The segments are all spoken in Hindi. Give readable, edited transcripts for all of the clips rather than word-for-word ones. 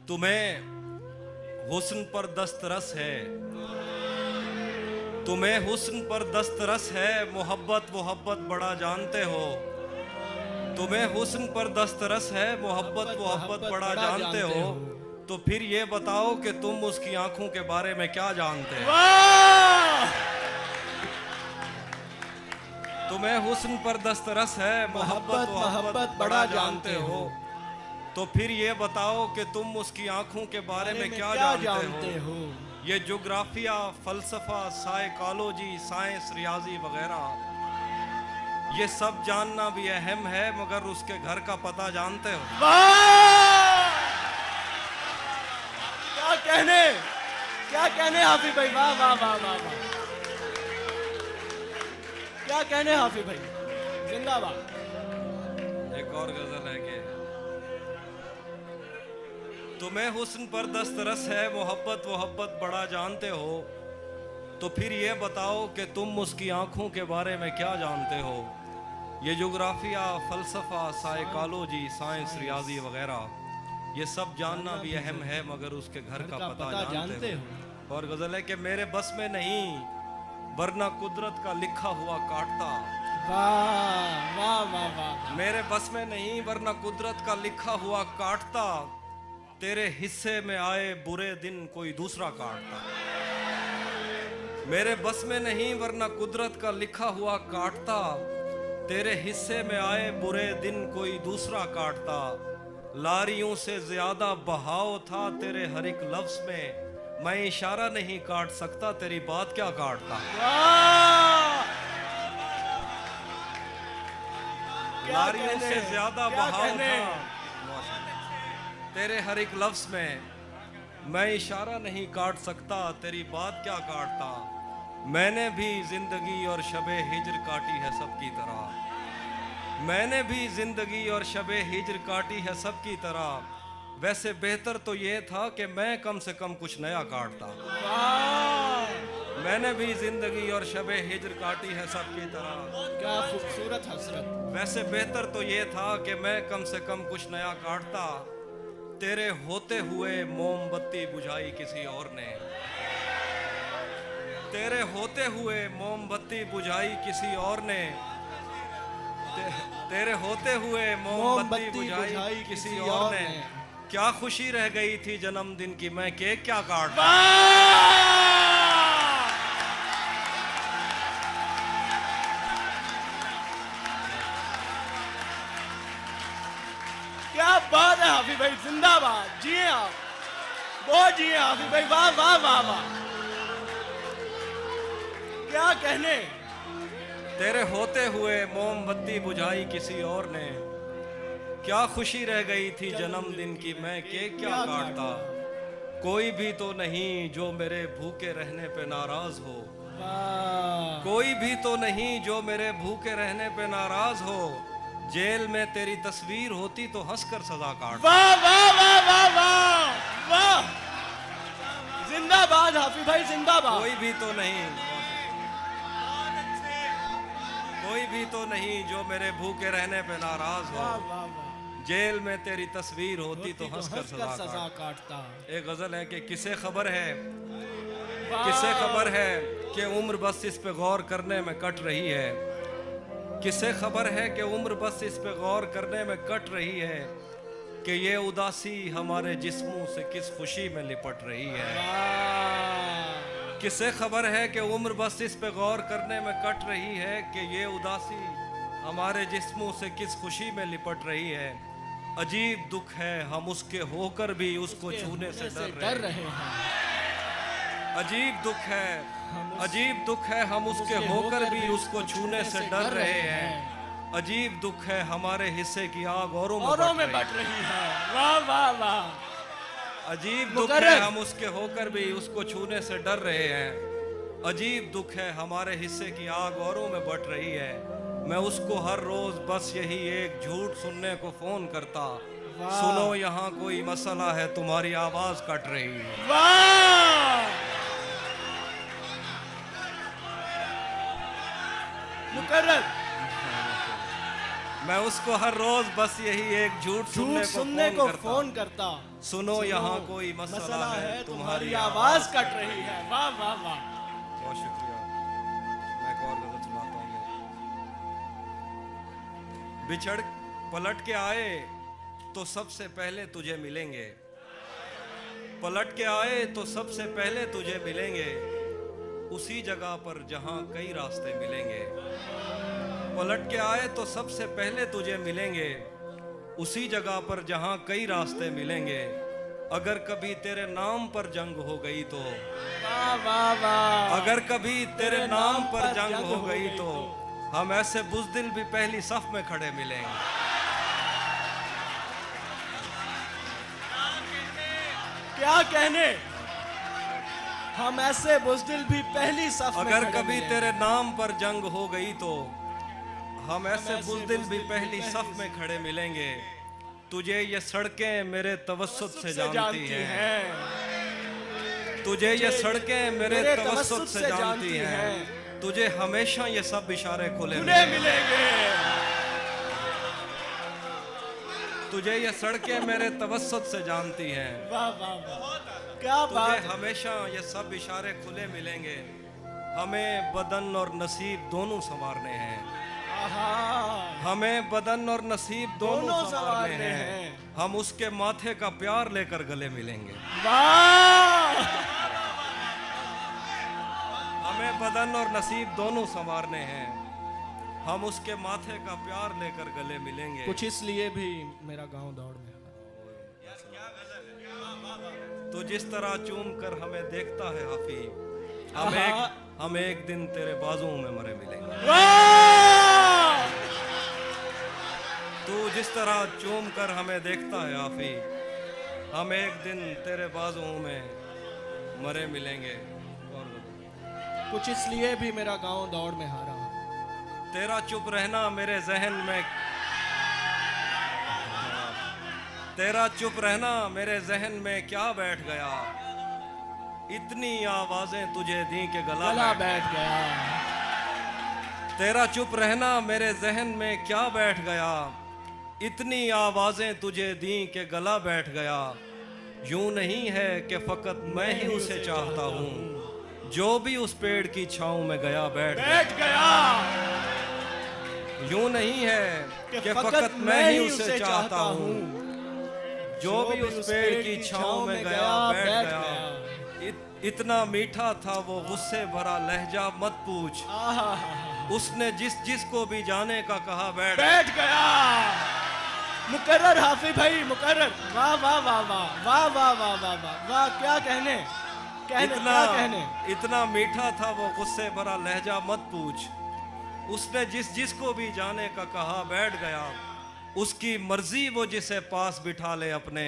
तुम्हें हुस्न पर दस्तरस है, तुम्हें हुस्न पर दस्तरस है, मोहब्बत मोहब्बत बड़ा जानते हो। तुम्हें हुस्न पर दस्तरस है, मोहब्बत मोहब्बत बड़ा जानते हो। तो फिर ये बताओ कि तुम उसकी आंखों के बारे में क्या जानते हो। तुम्हें हुस्न पर दस्तरस है, मोहब्बत मोहब्बत बड़ा जानते हो। तो फिर ये बताओ कि तुम उसकी आंखों के बारे में क्या जानते हो। ये ज्योग्राफिया, फलसफा, साइकोलॉजी, साइंस, रियाजी वगैरह, ये सब जानना भी अहम है, मगर उसके घर का पता जानते हो। क्या कहने हाफिज भाई, वाह वाह वाह वाह वाह, क्या कहने हाफिज भाई, जिंदाबाद। एक और गजल है कि तुम्हें हुस्न पर दस्तरस है, मोहब्बत मोहब्बत बड़ा जानते हो। तो फिर ये बताओ कि तुम उसकी आंखों के बारे में क्या जानते हो। ये ज्योग्राफिया, फलसफा, साइकोलॉजी, साइंस, रियाजी वगैरह, ये सब जानना भी अहम है, मगर उसके घर का पता जानते हो। और गजल है कि मेरे बस में नहीं, वरना कुदरत का लिखा हुआ काटता। वाह वाह वाह वाह। मेरे बस में नहीं, वरना कुदरत का लिखा हुआ काटता। तेरे हिस्से में आए बुरे दिन कोई दूसरा काटता। मेरे बस में नहीं, वरना कुदरत का लिखा हुआ काटता। तेरे हिस्से में आए बुरे दिन कोई दूसरा काटता। लारियों से ज्यादा बहाव था तेरे हर एक लफ्ज में। मैं इशारा नहीं काट सकता, तेरी बात क्या काटता। लारियों से ज्यादा बहाव था तेरे हर एक लफ्ज में। मैं इशारा नहीं काट सकता, तेरी बात क्या काटता। मैंने भी जिंदगी और शबे हिज्र काटी है सबकी तरह। मैंने भी जिंदगी और शबे हिज्र काटी है सबकी तरह। वैसे बेहतर तो ये था कि मैं कम से कम कुछ नया काटता। मैंने भी जिंदगी और शबे हिज्र काटी है सबकी तरह। क्या खूबसूरत हसरत। वैसे बेहतर तो ये था कि मैं कम से कम कुछ नया काटता। तेरे होते हुए मोमबत्ती बुझाई किसी और ने। तेरे होते हुए मोमबत्ती बुझाई किसी और ने। तेरे होते हुए मोमबत्ती बुझाई किसी और ने। क्या खुशी रह गई थी जन्मदिन की, मैं केक क्या काटता। क्या बात है हाफिज भाई, जिंदाबाद। जिए आप, बहुत जिए हाफिज भाई, वाह वाह वाह वाह, क्या कहने। तेरे होते हुए मोमबत्ती बुझाई किसी और ने। क्या खुशी रह गई थी जन्मदिन की, मैं केक क्या काटता। कोई भी तो नहीं जो मेरे भूखे रहने पे नाराज हो। कोई भी तो नहीं जो मेरे भूखे रहने पे नाराज हो। जेल में तेरी तस्वीर होती तो हंसकर सजा काट। वाह वाह वाह वाह वाह वाह, जिंदाबाद हाफिज भाई, जिंदाबाद। कोई भी तो नहीं, कोई भी तो नहीं जो मेरे भूखे रहने पे नाराज हो। जेल में तेरी तस्वीर होती तो हंसकर सजा काटता। एक गजल है कि किसे खबर है, किसे खबर है कि उम्र बस इस पे गौर करने में कट रही है। किसे खबर है कि उम्र बस इस पे गौर करने में कट रही है। कि ये उदासी हमारे जिस्मों से किस खुशी में लिपट रही है। किसे खबर है कि उम्र बस इस पे गौर करने में कट रही है। कि ये उदासी हमारे जिस्मों से किस खुशी में लिपट रही है। अजीब दुख है हम उसके होकर भी उसको छूने से डर रहे हैं। अजीब दुख है, अजीब दुख है हम उसके होकर भी उसको छूने से डर रहे हैं। अजीब दुख है हमारे हिस्से की आग औरों में बट रही है। वाह वाह वाह। अजीब दुख है हम उसके होकर भी उसको छूने से डर रहे हैं। अजीब दुख है हमारे हिस्से की आग औरों में बट रही है। मैं उसको हर रोज बस यही एक झूठ सुनने को फोन करता। सुनो यहाँ कोई मसला है, तुम्हारी आवाज कट रही है। वाह, मुकर्रर। मैं उसको हर रोज बस यही एक झूठ सुनने को फोन करता। सुनो यहाँ कोई मसला है, तुम्हारी आवाज कट रही है। वाह वाह वाह, बहुत शुक्रिया। मैं एक और गजल सुनाता हूँ। बिछड़ पलट के आए तो सबसे पहले तुझे मिलेंगे, पलट के आए तो सबसे पहले तुझे मिलेंगे, उसी जगह पर जहां कई रास्ते मिलेंगे। पलट के आए तो सबसे पहले तुझे मिलेंगे, उसी जगह पर जहां कई रास्ते मिलेंगे। अगर कभी तेरे नाम पर जंग हो गई तो, वाह वाह वाह, अगर कभी तेरे नाम पर जंग हो गई तो हम ऐसे बुज़दिल भी पहली सफ में खड़े मिलेंगे। क्या कहने, हम ऐसे बुज़दिल भी पहली सफ में अगर खड़े कभी मिलेंगे। तेरे नाम पर जंग हो गई तो हम ऐसे बुज़दिल भी पहली सफ में खड़े मिलेंगे। तुझे ये सड़कें मेरे तवस्सुत से जानती हैं, तुझे ये सड़कें मेरे तवस्सुत से जानती हैं, तुझे हमेशा ये सब इशारे खुले मिलेंगे। तुझे ये सड़कें मेरे तवस्सुत से जानती हैं, वाह वाह वाह, क्या तुझे बात। हमेशा ये सब इशारे खुले मिलेंगे। हमें बदन और नसीब दोनों संवारने हैं, आहा, हमें बदन और नसीब दोनों संवारने संवारने हैं। हैं। हम उसके माथे का प्यार लेकर गले मिलेंगे। वाह, हमें बदन और नसीब दोनों संवारने हैं, हम उसके माथे का प्यार लेकर गले मिलेंगे। कुछ इसलिए भी मेरा गांव दौड़ में। तू जिस तरह चूम कर हमें देखता है हाफी, आहा। हम एक दिन तेरे बाजुओं में मरे मिलेंगे। वाह, तू जिस तरह चूम कर हमें देखता है हाफी, हम एक दिन तेरे बाजुओं में मरे मिलेंगे। और कुछ इसलिए भी मेरा गांव दौड़ में हारा। तेरा चुप रहना मेरे जहन में, तेरा चुप रहना मेरे जहन में क्या बैठ गया, इतनी आवाजें तुझे दी के गला बैठ गया। तेरा चुप रहना मेरे जहन में क्या बैठ गया, इतनी आवाजें तुझे दी के गला बैठ गया। यूं नहीं है कि फकत मैं ही उसे चाहता हूँ, जो भी उस पेड़ की छांव में गया बैठ गया। यूं नहीं है कि फकत मैं ही उसे चाहता हूँ, जो भी उस पेड़ की छांव में गया बैठ गया। इतना मीठा था वो गुस्से भरा लहजा मत पूछ, उसने जिस को भी जाने का कहा बैठ गया। मुकर्रर हाफिज भाई, मुकर्रर। वाह वाह वाह वाह वाह वाह वाह वाह वाह वाह, क्या कहने, क्या कहने। इतना मीठा था वो गुस्से भरा लहजा मत पूछ, उसने जिस को भी जाने का कहा बैठ गया। उसकी मर्जी वो जिसे पास बिठा ले अपने,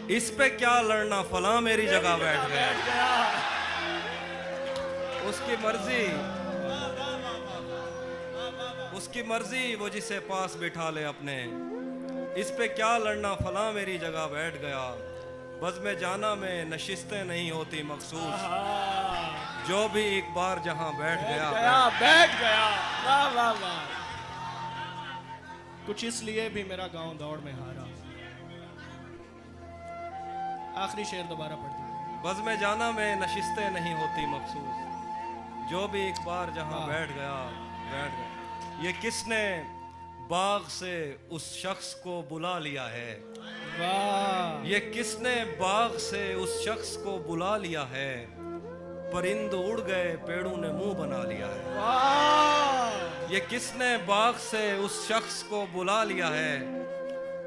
इस पे क्या लड़ना फला मेरी जगह बैठ गया। उसकी मर्जी वो जिसे पास बिठा ले अपने, इस पे क्या लड़ना फला मेरी जगह बैठ गया। बस में जाना में नशिस्तें नहीं होती मखसूस, जो भी एक बार जहां बैठ गया। वाह वाह वाह। कुछ इसलिए भी मेरा गांव दौड़ में हारा। आखिरी शेर दोबारा पढ़ दीजिए। बज़ में जाना में नशिस्तें नहीं होती मखसूस, जो भी एक बार जहां बैठ गया। ये किसने बाग से उस शख्स को बुला लिया है, वाह। ये किसने बाग से उस शख्स को बुला लिया है, परिंद उड़ गए पेड़ों ने मुंह बना लिया है। वाह। ये किसने बाग से उस शख्स को बुला लिया है,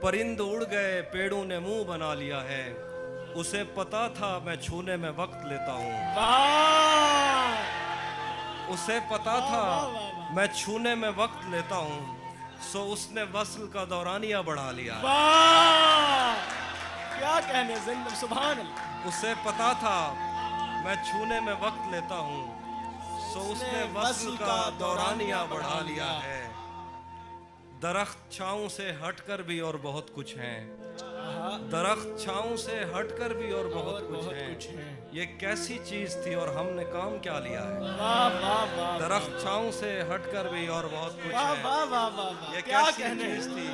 परिंद उड़ गए पेड़ों ने मुंह बना लिया है। उसे पता था मैं छूने में वक्त लेता हूँ, उसे पता था मैं छूने में वक्त लेता हूँ, सो उसने वस्ल का दौरानिया बढ़ा लिया। क्या कहने, सुभान अल्लाह। उसे पता था मैं छूने में वक्त लेता हूँ, सो उसने वस्ल का दौरानिया बढ़ा लिया है। दरख्त छाँव से हटकर भी और बहुत कुछ हैं, आहा, दरख्त छाँव से हटकर भी और बहुत कुछ बहुत है। कुछ है। ये कैसी चीज थी और हमने काम क्या लिया है। वाह वाह वाह दरख्त छाँव से हटकर भी और बहुत कुछ वाह है। वाह वाह वाह वाह, ये क्या कैसी कहने। चीज थी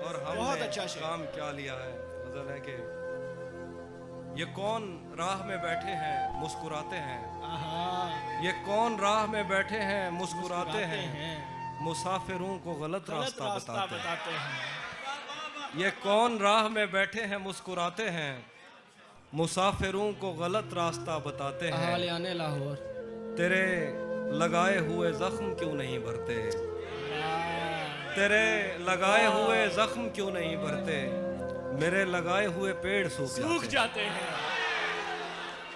और बहुत हमने अच्छा शेर। काम क्या लिया है। गजल है कि ये कौन राह में बैठे हैं मुस्कुराते हैं। आहा, ये कौन राह में बैठे हैं मुस्कुराते हैं। हैं, मुसाफिरों को गलत गलत रास्ता रास्ता बताते हैं। बताते हैं। ये कौन राह में बैठे हैं मुस्कुराते हैं। मुसाफिरों को गलत रास्ता बताते हैं। हालियाने लाहौर। तेरे लगाए हुए जख्म क्यों नहीं भरते। तेरे लगाए हुए जख्म क्यों नहीं भरते। मेरे लगाए हुए पेड़ सूख जाते हैं।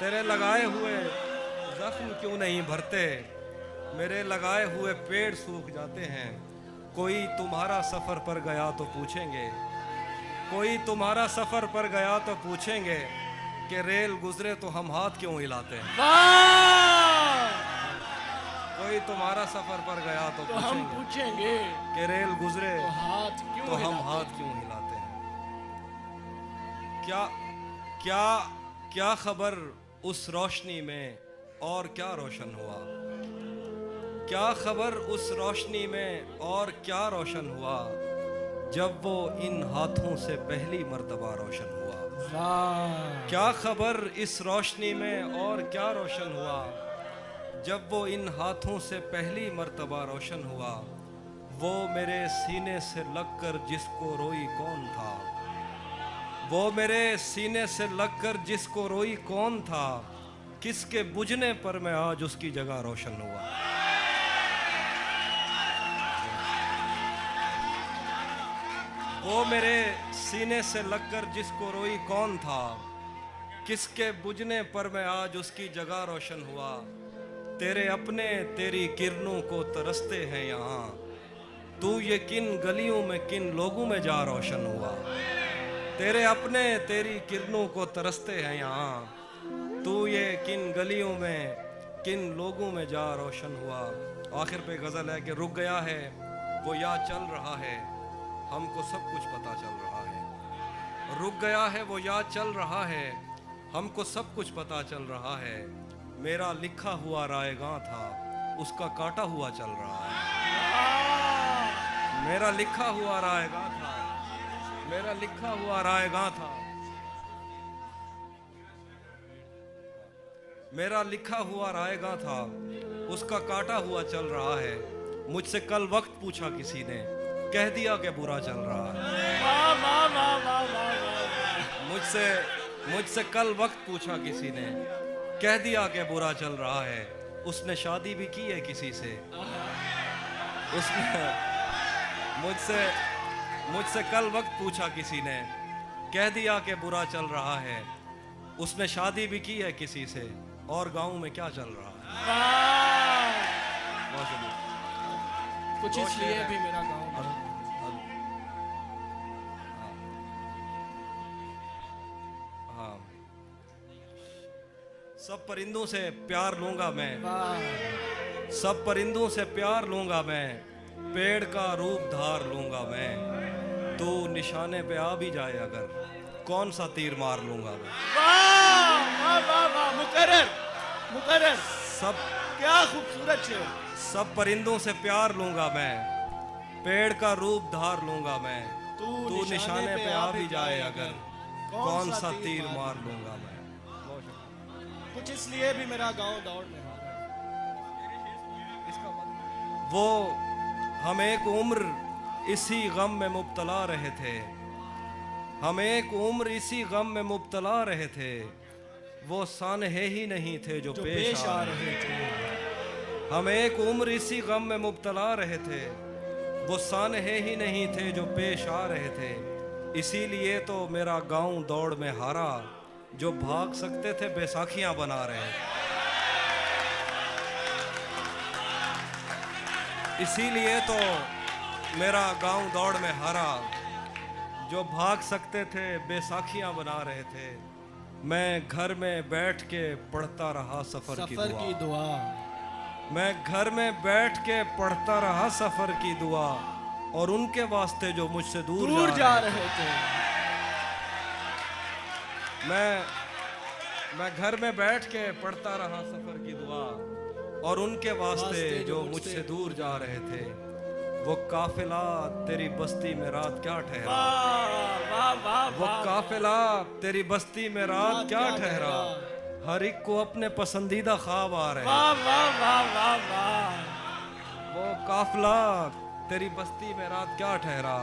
तेरे लगाए हुए जख्म क्यों नहीं भरते। मेरे लगाए हुए पेड़ सूख जाते हैं। कोई तुम्हारा सफर पर गया तो पूछेंगे। कोई तुम्हारा सफर पर गया तो पूछेंगे कि रेल गुजरे तो हम हाथ क्यों हिलाते हैं। वाह, कोई तुम्हारा सफर पर गया तो तो हम पूछेंगे पूछेंगे कि रेल गुजरे तो हाथ क्यों तो हम हिलाते हाथ क्यों हिलाते हैं। क्या क्या क्या खबर उस रोशनी में और क्या रोशन हुआ। क्या खबर उस रोशनी में और क्या रोशन हुआ। जब वो इन हाथों से पहली मर्तबा रोशन हुआ। वाह, क्या खबर इस रोशनी में और क्या रोशन हुआ। जब वो इन हाथों से पहली मर्तबा रोशन हुआ। वो मेरे सीने से लगकर जिसको रोई कौन था। वो मेरे सीने से लगकर जिसको रोई कौन था। किसके बुझने पर मैं आज उसकी जगह रोशन हुआ। वो मेरे सीने से लगकर जिसको रोई कौन था। किसके बुझने पर मैं आज उसकी जगह रोशन हुआ। तेरे अपने तेरी किरणों को तरसते हैं यहाँ। तू ये किन गलियों में किन लोगों में जा रोशन हुआ। तेरे अपने तेरी किरणों को तरसते हैं यहाँ। तू ये किन गलियों में किन लोगों में जा रोशन हुआ। आखिर पे गज़ल है कि रुक गया है वो याद चल रहा है। हमको सब कुछ पता चल रहा है। रुक गया है वो याद चल रहा है। हमको सब कुछ पता चल रहा है। मेरा लिखा हुआ रायगां था उसका काटा हुआ चल रहा है। मेरा लिखा हुआ रायगां था। मेरा लिखा हुआ रायगां था। मेरा लिखा हुआ रायगां था उसका काटा हुआ चल रहा है। मुझसे कल वक्त पूछा किसी ने कह दिया कि बुरा चल रहा है। वाह वाह वाह वाह वाह वाह। मुझसे कल वक्त पूछा किसी ने कह दिया कि बुरा चल रहा है। उसने शादी भी की है किसी से। उसने मुझसे कल वक्त पूछा किसी ने कह दिया कि बुरा चल रहा है। उसने शादी भी की है किसी से और गांव में क्या चल रहा है। वाह, बहुत शुक्रिया। कुछ दो इसलिए शेर भी हैं। मेरा गाँव। हाँ, सब परिंदों से प्यार लूंगा मैं। वाह, सब परिंदों से प्यार लूंगा मैं। पेड़ का रूप धार लूंगा मैं। तू निशाने पे आ भी जाए अगर कौन सा तीर मार लूंगा मैं। वाह वाह वाह वाह, मुकर्रर मुकर्रर, सब क्या खूबसूरत शेर। सब परिंदों से प्यार लूंगा मैं। पेड़ का रूप धार लूंगा मैं। तू निशाने पे आ भी जाए अगर कौन सा तीर मार लूंगा मैं। कुछ इसलिए भी मेरा गांव दौड़ में वो हम एक उम्र इसी गम में मुब्तला रहे थे। हम एक उम्र इसी गम में मुब्तला रहे थे। वो सानहे ही नहीं थे जो पेश आ रहे थे। हम एक उम्र इसी गम में मुब्तला रहे थे। वो सानहे ही नहीं थे जो पेश आ रहे थे। इसीलिए तो मेरा गांव दौड़ में हारा। जो भाग सकते थे बैसाखियां बना रहे। इसीलिए तो मेरा गांव दौड़ में हारा। जो भाग सकते थे बैसाखियां बना रहे थे। मैं घर में बैठ के पढ़ता रहा सफर की दुआ। मैं घर में बैठ के पढ़ता रहा सफर की दुआ। और उनके वास्ते जो मुझसे दूर जा रहे थे। मैं घर में बैठ के पढ़ता रहा सफर की दुआ, और उनके वास्ते जो मुझसे दूर जा रहे थे, वो काफिला तेरी बस्ती में रात क्या ठहरा, वाह वाह वाह वो वाह, काफिला तेरी बस्ती में रात क्या ठहरा, हर एक को अपने पसंदीदा ख्वाब आ रहे हैं। वाह वाह वाह वाह वाह, वो काफिला तेरी बस्ती में रात क्या ठहरा,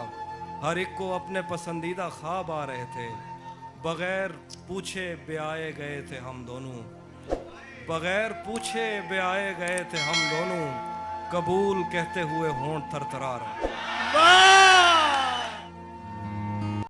हर एक को अपने पसंदीदा ख्वाब आ रहे थे, बगैर पूछे ब्याए गए थे हम दोनों, बगैर पूछे ब्याए गए थे हम दोनों, कबूल कहते हुए होंठ थरथरा रहे। वाह